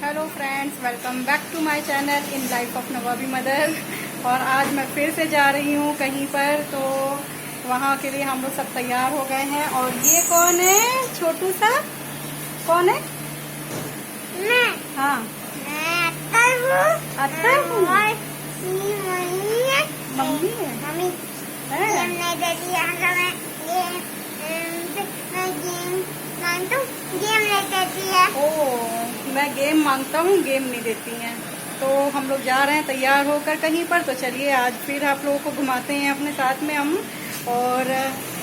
Hello friends, welcome back to my channel in life of नवाबी mother. और आज मैं फिर से जा रही हूँ कहीं पर, तो वहाँ के लिए हम लोग सब तैयार हो गए हैं। और ये कौन है? छोटू सा कौन है? मैं। हाँ, अत्तर हूँ। मम्मी है। मम्मी है? मैं गेम मांगता हूँ, गेम नहीं देती हैं। तो हम लोग जा रहे हैं तैयार होकर कहीं पर। तो चलिए आज फिर आप लोगों को घुमाते हैं अपने साथ में हम। और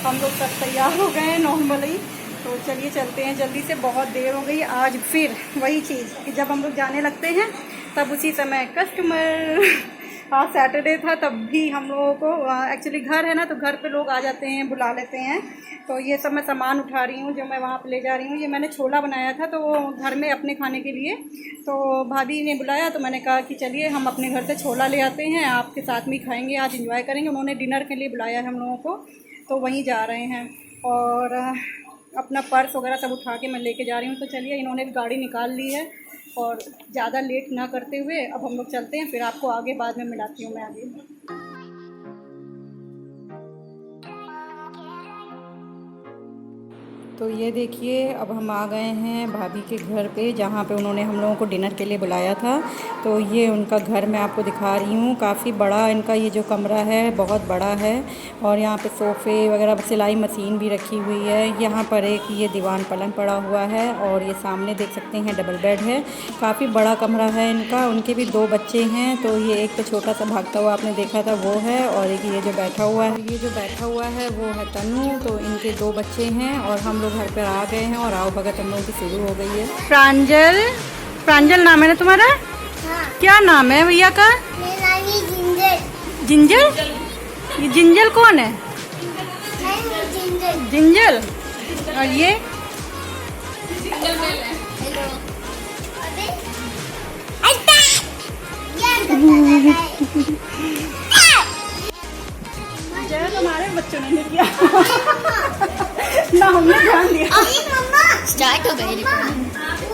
हम लोग सब तैयार हो गए हैं नॉर्मली। तो चलिए चलते हैं जल्दी से, बहुत देर हो गई। आज फिर वही चीज़ कि जब हम लोग जाने लगते हैं तब उसी समय कस्टमर। आज सैटरडे था तब भी हम लोगों को एक्चुअली घर है ना, तो घर पे लोग आ जाते हैं, बुला लेते हैं। तो ये सब मैं सामान उठा रही हूँ जो मैं वहाँ पे ले जा रही हूँ। ये मैंने छोला बनाया था तो घर में अपने खाने के लिए, तो भाभी ने बुलाया तो मैंने कहा कि चलिए हम अपने घर से छोला ले आते हैं, आपके साथ में खाएंगे, आज इंजॉय करेंगे। उन्होंने डिनर के लिए बुलाया है हम लोगों को, तो वहीं जा रहे हैं। और अपना पर्स वगैरह सब उठा के मैं लेके जा रही हूँ। तो चलिए इन्होंने भी गाड़ी निकाल ली है और ज़्यादा लेट ना करते हुए अब हम लोग चलते हैं। फिर आपको आगे बाद में मिलाती हूँ मैं आगे। तो ये देखिए अब हम आ गए हैं भाभी के घर पे, जहाँ पे उन्होंने हम लोगों को डिनर के लिए बुलाया था। तो ये उनका घर मैं आपको दिखा रही हूँ। काफ़ी बड़ा इनका ये जो कमरा है बहुत बड़ा है। और यहाँ पे सोफ़े वगैरह, सिलाई मशीन भी रखी हुई है। यहाँ पर एक ये दीवान पलंग पड़ा हुआ है और ये सामने देख सकते हैं डबल बेड है। काफ़ी बड़ा कमरा है इनका। उनके भी 2 बच्चे हैं। तो ये एक तो छोटा सा भागता हुआ आपने देखा था वो है, और एक ये जो बैठा हुआ है वो है तनु। तो इनके 2 बच्चे हैं और हम घर पर आ गए हैं और आओ भगत हम लोगों की शुरू हो गई है। प्रांजल नाम है ना तुम्हारा? हाँ। क्या नाम है भैया का? मेरा नाम जिंजल। जिंजल? ये जिंजल कौन है? जिंजल। और ये तुम्हारे बच्चों ने किया ना, हमने ध्यान दिया। स्टार्ट हो गई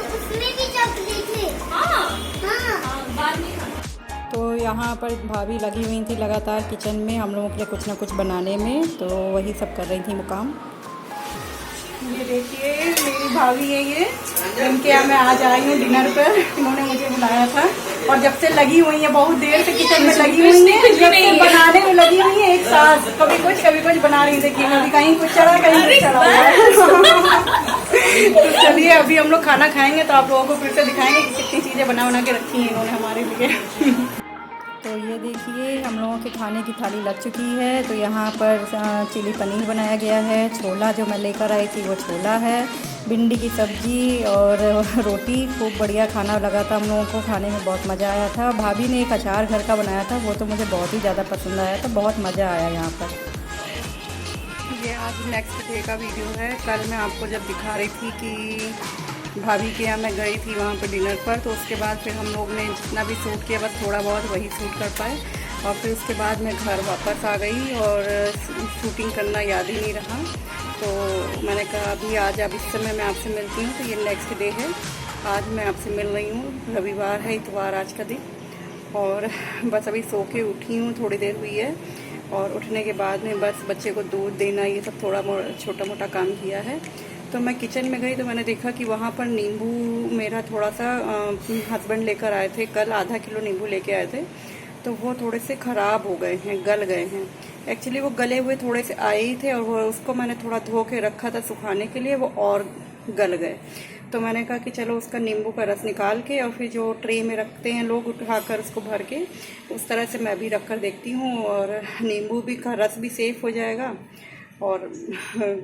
उसमें भी चॉकलेट है। तो यहाँ पर भाभी लगी हुई थी लगातार किचन में हम लोगों के लिए कुछ ना कुछ बनाने में, तो वही सब कर रही थी मुकाम। ये देखिए मेरी भाभी है, ये इनके यहाँ मैं आज आई हूँ डिनर पर। इन्होंने मुझे बुलाया था और जब से लगी हुई है, बहुत देर से किचन में लगी हुई है, जब से बनाने में लगी हुई है एक साथ। कभी कुछ बना रही। देखिए कभी कहीं कुछ चढ़ा, कहीं कुछ चढ़ा हुआ है। तो चलिए अभी हम लोग खाना खाएंगे तो आप लोगों को फिर से दिखाएंगे कि कितनी चीज़ें बना के रखी हैं इन्होंने हमारे लिए। तो ये देखिए हम लोगों के खाने की थाली लग चुकी है। तो यहाँ पर चिली पनीर बनाया गया है, छोला जो मैं लेकर आई थी वो छोला है, भिंडी की सब्ज़ी और रोटी। खूब बढ़िया खाना लगा था हम लोगों को, खाने में बहुत मज़ा आया था। भाभी ने एक अचार घर का बनाया था, वो तो मुझे बहुत ही ज़्यादा पसंद आया था, बहुत मज़ा आया यहाँ पर। ये आज नेक्स्ट डे का वीडियो है। कल मैं आपको जब दिखा रही थी कि भाभी के यहाँ मैं गई थी वहाँ पर डिनर पर, तो उसके बाद फिर हम लोग ने जितना भी शूट किया बस थोड़ा बहुत वही शूट कर पाए। और फिर उसके बाद मैं घर वापस आ गई और शूटिंग करना याद ही नहीं रहा। तो मैंने कहा अभी आज अब इस समय मैं आपसे मिलती हूँ। तो ये नेक्स्ट डे है, आज मैं आपसे मिल रही हूँ। रविवार है, इतवार आज का दिन। और बस अभी सो के उठी हूँ, थोड़ी देर हुई है। और उठने के बाद में बस बच्चे को दूध देना, ये सब थोड़ा छोटा मोटा काम किया है। तो मैं किचन में गई तो मैंने देखा कि वहाँ पर नींबू मेरा थोड़ा सा हस्बैंड लेकर आए थे, कल आधा किलो नींबू लेके आए थे। तो वो थोड़े से ख़राब हो गए हैं, गल गए हैं। एक्चुअली वो गले हुए थोड़े से आए ही थे और वो उसको मैंने थोड़ा धो के रखा था सुखाने के लिए, वो और गल गए। तो मैंने कहा कि चलो उसका नींबू का रस निकाल के और फिर जो ट्रे में रखते हैं लोग उठाकर उसको भर के, उस तरह से मैं भी रख कर देखती हूँ। और नींबू भी का रस भी सेफ़ हो जाएगा और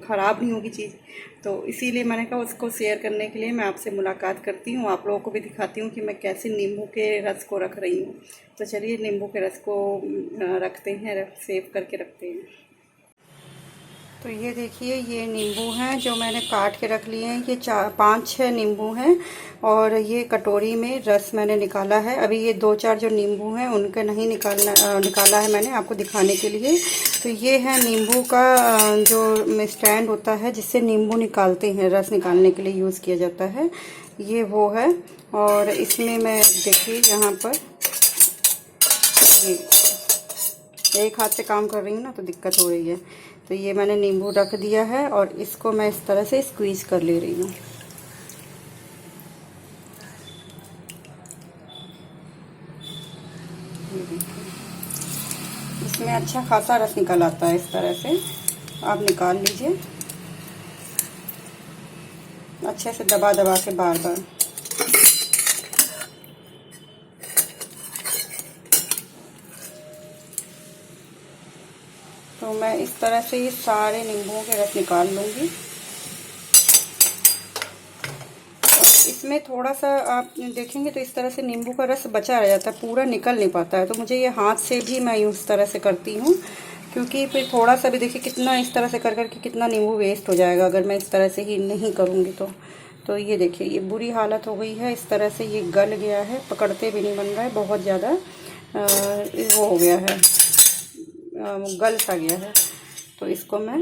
ख़राब नहीं होगी चीज़। तो इसीलिए मैंने कहा उसको शेयर करने के लिए मैं आपसे मुलाकात करती हूँ, आप लोगों को भी दिखाती हूँ कि मैं कैसे नींबू के रस को रख रही हूँ। तो चलिए नींबू के रस को रखते हैं, सेव करके रखते हैं। तो ये देखिए ये नींबू हैं जो मैंने काट के रख लिए हैं। ये 5-6 नींबू हैं और ये कटोरी में रस मैंने निकाला है। अभी ये 2-4 जो नींबू हैं उनके नहीं निकाला है मैंने आपको दिखाने के लिए। तो ये है नींबू का जो स्टैंड होता है जिससे नींबू निकालते हैं, रस निकालने के लिए यूज़ किया जाता है। ये वो है। और इसमें मैं देखिए यहाँ पर ये एक हाथ से काम कर रही हूँ ना, तो दिक्कत हो रही है। तो ये मैंने नींबू रख दिया है और इसको मैं इस तरह से स्क्वीज कर ले रही हूँ। इसमें अच्छा खासा रस निकल आता है। इस तरह से आप निकाल लीजिए अच्छे से, दबा दबा के बार बार। तो मैं इस तरह से ये सारे नींबुओं के रस निकाल लूँगी। इसमें थोड़ा सा आप देखेंगे तो इस तरह से नींबू का रस बचा रह जाता है, पूरा निकल नहीं पाता है। तो मुझे ये हाथ से भी मैं इस तरह से करती हूँ, क्योंकि फिर थोड़ा सा भी देखिए कितना इस तरह से कर करके कितना नींबू वेस्ट हो जाएगा अगर मैं इस तरह से ही नहीं करूँगी तो ये देखिए ये बुरी हालत हो गई है। इस तरह से ये गल गया है, पकड़ते भी नहीं बन रहा है, बहुत ज़्यादा वो हो गया है, गल सा गया है। तो इसको मैं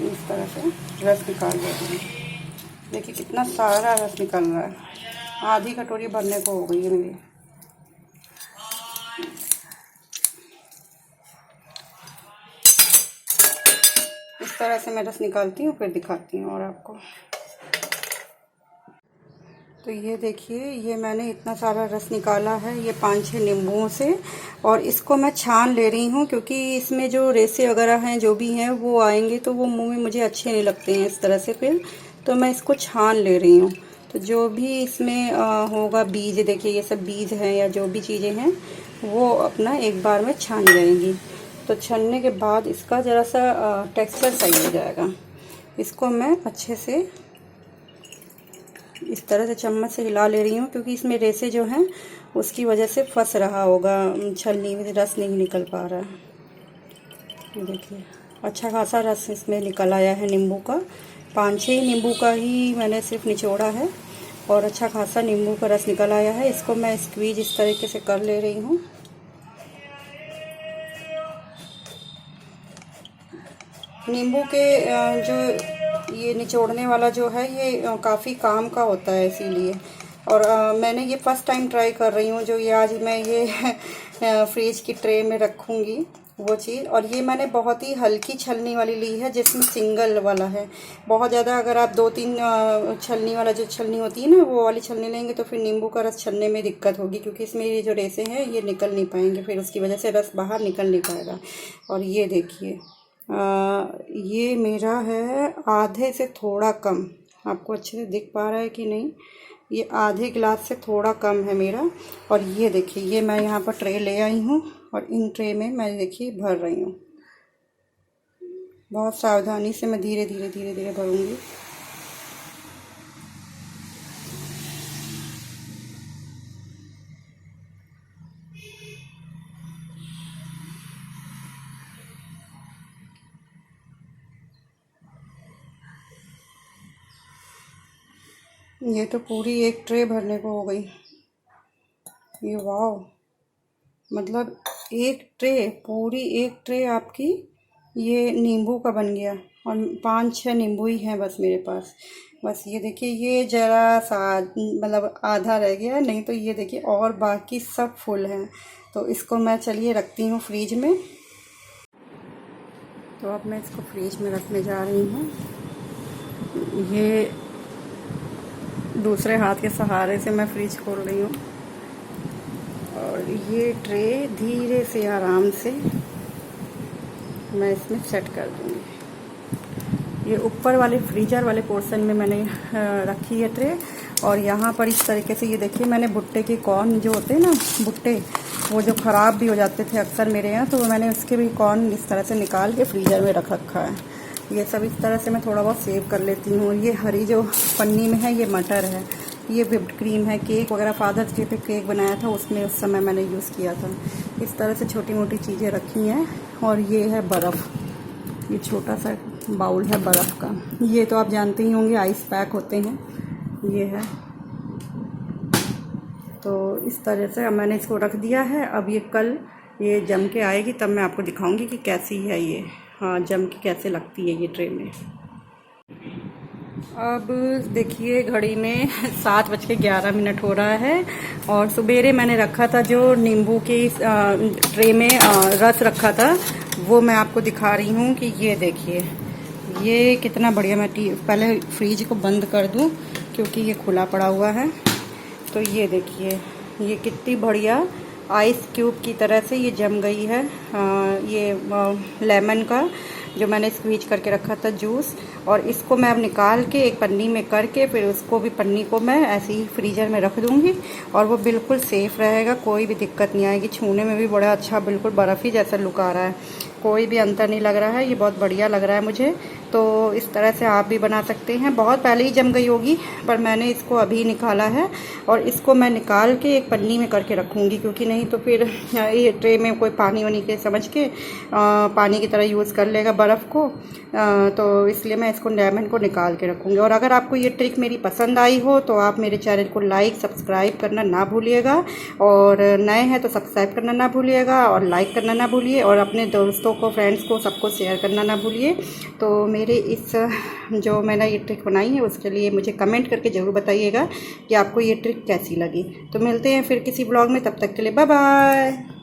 इस तरह से रस निकाल देती हूँ। देखिए कितना सारा रस निकल रहा है, आधी कटोरी भरने को हो गई है मेरी। इस तरह से मैं रस निकालती हूँ, फिर दिखाती हूँ और आपको। तो ये देखिए ये मैंने इतना सारा रस निकाला है ये 5-6 नींबुओं से, और इसको मैं छान ले रही हूँ, क्योंकि इसमें जो रेसे वगैरह हैं जो भी हैं वो आएंगे तो वो मुंह में मुझे अच्छे नहीं लगते हैं इस तरह से फिर। तो मैं इसको छान ले रही हूँ। तो जो भी इसमें होगा बीज, देखिए ये सब बीज हैं या जो भी चीज़ें हैं वो अपना एक बार में छान जाएंगी। तो छानने के बाद इसका ज़रा सा टेक्सचर सही हो जाएगा। इसको मैं अच्छे से इस तरह से चम्मच से हिला ले रही हूँ, क्योंकि इसमें रेसे जो हैं उसकी वजह से फंस रहा होगा, छलनी में रस नहीं निकल पा रहा है। देखिए अच्छा खासा रस इसमें निकल आया है नींबू का। 5-6 नींबू का ही मैंने सिर्फ निचोड़ा है और अच्छा खासा नींबू का रस निकल आया है। इसको मैं स्क्वीज इस तरीके से कर ले रही हूँ। नींबू के जो ये निचोड़ने वाला जो है ये काफ़ी काम का होता है इसीलिए। और मैंने ये फर्स्ट टाइम ट्राई कर रही हूँ, जो ये आज मैं ये फ्रिज की ट्रे में रखूँगी वो चीज़। और ये मैंने बहुत ही हल्की छलनी वाली ली है, जिसमें सिंगल वाला है। बहुत ज़्यादा अगर आप 2-3 छलनी वाला जो छलनी होती है ना वो वाली छलनी लेंगे तो फिर नींबू का रस छलने में दिक्कत होगी, क्योंकि इसमें ये जो रेसे हैं ये निकल नहीं पाएंगे, फिर उसकी वजह से रस बाहर निकल नहीं पाएगा। और ये देखिए ये मेरा है आधे से थोड़ा कम, आपको अच्छे से दिख पा रहा है कि नहीं, ये आधे गिलास से थोड़ा कम है मेरा। और ये देखिए ये मैं यहाँ पर ट्रे ले आई हूँ और इन ट्रे में मैं देखिए भर रही हूँ। बहुत सावधानी से मैं धीरे धीरे भरूँगी। ये तो पूरी एक ट्रे भरने को हो गई। ये वाह, मतलब एक ट्रे, पूरी एक ट्रे आपकी ये नींबू का बन गया। और 5-6 नींबू ही हैं बस मेरे पास। बस ये देखिए ये ज़रा सा मतलब आधा रह गया, नहीं तो ये देखिए और बाकी सब फुल हैं। तो इसको मैं चलिए रखती हूँ फ्रिज में। तो अब मैं इसको फ्रिज में रखने जा रही हूँ। ये दूसरे हाथ के सहारे से मैं फ्रिज खोल रही हूँ और ये ट्रे धीरे से आराम से मैं इसमें सेट कर दूँगी। ये ऊपर वाले फ्रीजर वाले पोर्शन में मैंने रखी है ट्रे। और यहाँ पर इस तरीके से ये देखिए मैंने भुट्टे के कॉर्न जो होते हैं ना, भुट्टे वो जो ख़राब भी हो जाते थे अक्सर मेरे यहाँ, तो मैंने उसके भी कॉर्न इस तरह से निकाल के फ्रीजर में रख रखा है। ये सब इस तरह से मैं थोड़ा बहुत सेव कर लेती हूँ। ये हरी जो पन्नी में है ये मटर है, ये व्हिप्ड क्रीम है। केक वगैरह फादर्स डे पे केक बनाया था उसमें उस समय मैंने यूज़ किया था। इस तरह से छोटी मोटी चीज़ें रखी हैं। और ये है बर्फ़, ये छोटा सा बाउल है बर्फ़ का। ये तो आप जानते ही होंगे आइस पैक होते हैं, ये है। तो इस तरह से अब मैंने इसको रख दिया है। अब ये कल ये जम के आएगी तब मैं आपको दिखाऊंगी कि कैसी है ये, हाँ जम के कैसे लगती है ये ट्रे में। अब देखिए घड़ी में 7:11 हो रहा है और सवेरे मैंने रखा था जो नींबू की ट्रे में रस रखा था वो मैं आपको दिखा रही हूँ कि ये देखिए ये कितना बढ़िया। मैं पहले फ्रिज को बंद कर दूँ क्योंकि ये खुला पड़ा हुआ है। तो ये देखिए ये कितनी बढ़िया आइस क्यूब की तरह से ये जम गई है। ये लेमन का जो मैंने स्क्वीज करके रखा था जूस, और इसको मैं अब निकाल के एक पन्नी में करके फिर उसको भी पन्नी को मैं ऐसे ही फ्रीजर में रख दूँगी और वो बिल्कुल सेफ़ रहेगा, कोई भी दिक्कत नहीं आएगी। छूने में भी बड़ा अच्छा बिल्कुल बर्फ़ ही जैसा लुक आ रहा है, कोई भी अंतर नहीं लग रहा है। ये बहुत बढ़िया लग रहा है मुझे। तो इस तरह से आप भी बना सकते हैं। बहुत पहले ही जम गई होगी पर मैंने इसको अभी निकाला है और इसको मैं निकाल के एक पन्नी में करके रखूँगी क्योंकि नहीं तो फिर ये ट्रे में कोई पानी वानी के समझ के पानी की तरह यूज़ कर लेगा बर्फ़ को। तो इसलिए मैं इसको लेमन को निकाल के रखूँगी। और अगर आपको ये ट्रिक मेरी पसंद आई हो तो आप मेरे चैनल को लाइक सब्सक्राइब करना ना भूलिएगा, और नए हैं तो सब्सक्राइब करना ना भूलिएगा और लाइक करना ना भूलिए, और अपने दोस्तों को फ्रेंड्स को सबको शेयर करना ना भूलिए। तो मेरे इस जो मैंने ये ट्रिक बनाई है उसके लिए मुझे कमेंट करके ज़रूर बताइएगा कि आपको ये ट्रिक कैसी लगी। तो मिलते हैं फिर किसी ब्लॉग में, तब तक के लिए बाय बाय।